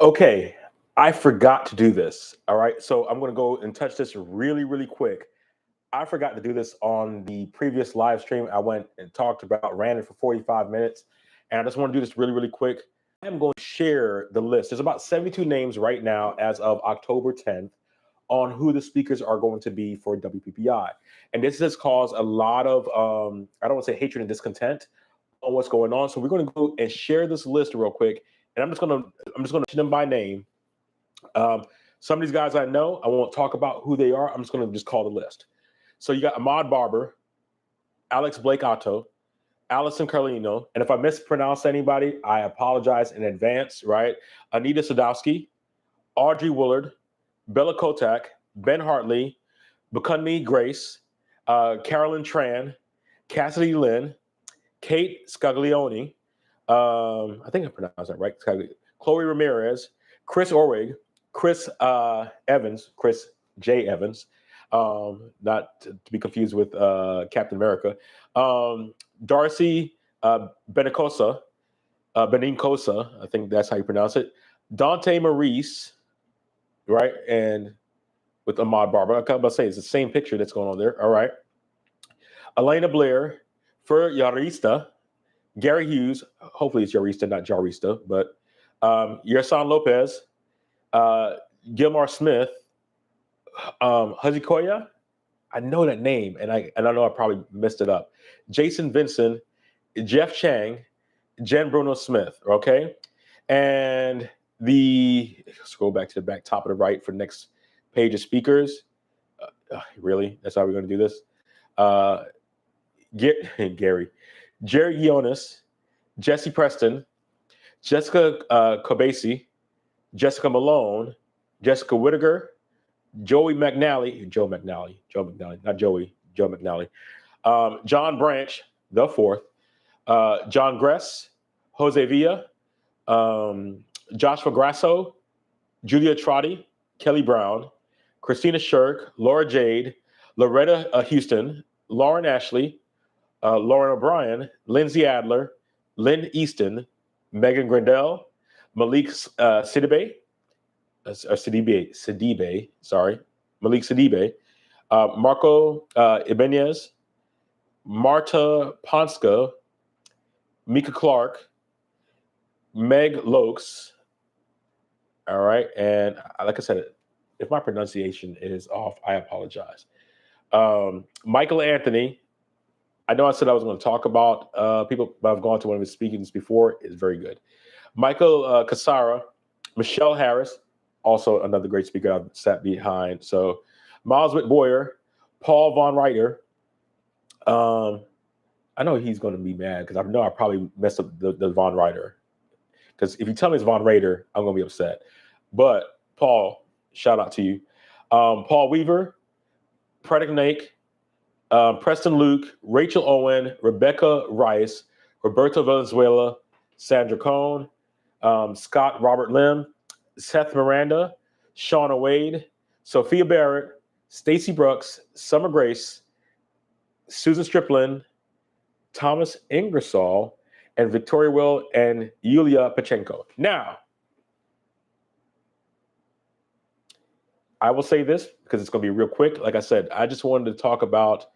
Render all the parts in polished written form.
Okay, I forgot to do this. All right, so I'm going to go and touch this really, really quick. I forgot to do this on the previous live stream. I went and talked about, ran it for 45 minutes, and I just want to do this really, really quick. I'm going to share the list. There's about 72 names right now as of October 10th on who the speakers are going to be for WPPI. And this has caused a lot of, I don't want to say hatred and discontent on what's going on. So we're going to go and share this list real quick. And I'm just going to mention them by name. Um, some of these guys I know, I won't talk about who they are. I'm just going to just call the list. So you got Ahmad Barber, Alex Blake Otto, Allison Carlino, and if I mispronounce anybody, I apologize in advance, right? Anita Sadowski, Audrey Willard, Bella Kotak, Ben Hartley, Bukunmi Grace, Carolyn Tran, Cassidy Lynn, Kate Scaglione, I think I pronounced that right, Chloe Ramirez, Chris Orwig, Chris Chris J. Evans, not to be confused with Captain America, Darcy Benicosa, Benincosa, I think that's how you pronounce it, Dante Maurice, right, and with Ahmad Barber. I was about to say it's the same picture that's going on there. All right, Elena Blair, Fer Yarista, Gary Hughes, hopefully it's Yarista, not Jarista, but Yersan Lopez, Gilmar Smith, Hazikoya, I know that name, and I know I probably messed it up. Jason Vincent, Jeff Chang, Jen Bruno Smith. Okay, and scroll back to the back top of the right for the next page of speakers. Really, that's how we're going to do this. Gary, Jerry Gionis, Jesse Preston, Jessica Kobasi, Jessica Malone, Jessica Whittaker, Joe McNally, not Joey, Joe McNally, John Branch, the fourth, John Gress, Jose Villa, Joshua Grasso, Julia Trotti, Kelly Brown, Christina Shirk, Laura Jade, Loretta Houston, Lauren Ashley, Lauren O'Brien, Lindsay Adler, Lynn Easton, Megan Grindell, Malik Sidibe, sorry, Malik Sidibe, Marco Ibanez, Marta Ponska, Mika Clark, Meg Lokes. All right, and like I said, if my pronunciation is off, I apologize. Michael Anthony. I know I said I was going to talk about people, but I've gone to one of his speakings before. It's very good. Michael Casara, Michelle Harris, also another great speaker I've sat behind. So Miles Whitboyer, Paul Von Reiter. I know he's going to be mad because I know I probably messed up the Von Reiter. Because if you tell me it's Von Reiter, I'm going to be upset. But Paul, shout out to you. Paul Weaver, Predic Nake, Preston Luke, Rachel Owen, Rebecca Rice, Roberto Valenzuela, Sandra Cohn, Scott Robert Lim, Seth Miranda, Shauna Wade, Sophia Barrett, Stacy Brooks, Summer Grace, Susan Striplin, Thomas Ingersoll, and Victoria Will and Yulia Pachenko. Now, I will say this because it's going to be real quick. Like I said, I just wanted to talk about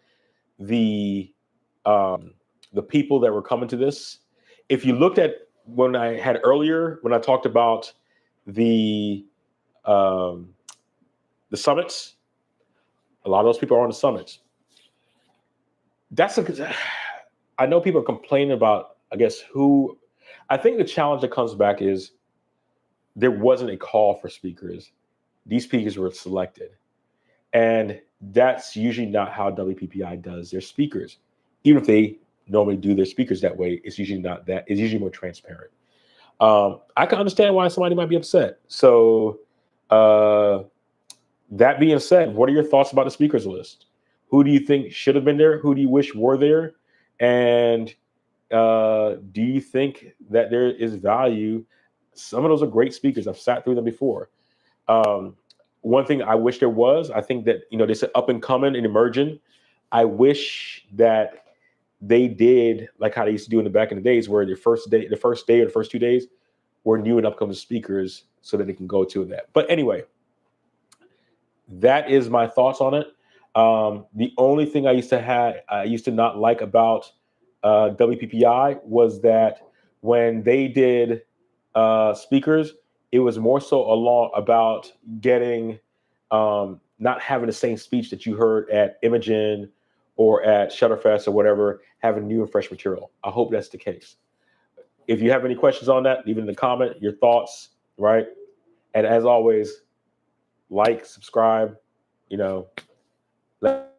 the people that were coming to this. If you looked at when I had earlier, when I talked about the summits, a lot of those people are on the summits. I know people are complaining about, I guess, who. I think the challenge that comes back is there wasn't a call for speakers. These speakers were selected. And that's usually not how WPPI does their speakers. Even if they normally do their speakers that way, it's usually not that. It's usually more transparent. I can understand why somebody might be upset. So that being said, what are your thoughts about the speakers list? Who do you think should have been there? Who do you wish were there? And do you think that there is value? Some of those are great speakers. I've sat through them before. One thing I wish there was, I think that, they said up and coming and emerging. I wish that they did like how they used to do in the back in the days where the first day or the first 2 days, or new and upcoming speakers so that they can go to that. But anyway, that is my thoughts on it. The only thing I used to not like about WPPI was that when they did speakers, it was more so about getting not having the same speech that you heard at Imogen or at Shutterfest or whatever, having new and fresh material. I hope that's the case. If you have any questions on that, leave it in the comment, your thoughts, right? And as always, like, subscribe, let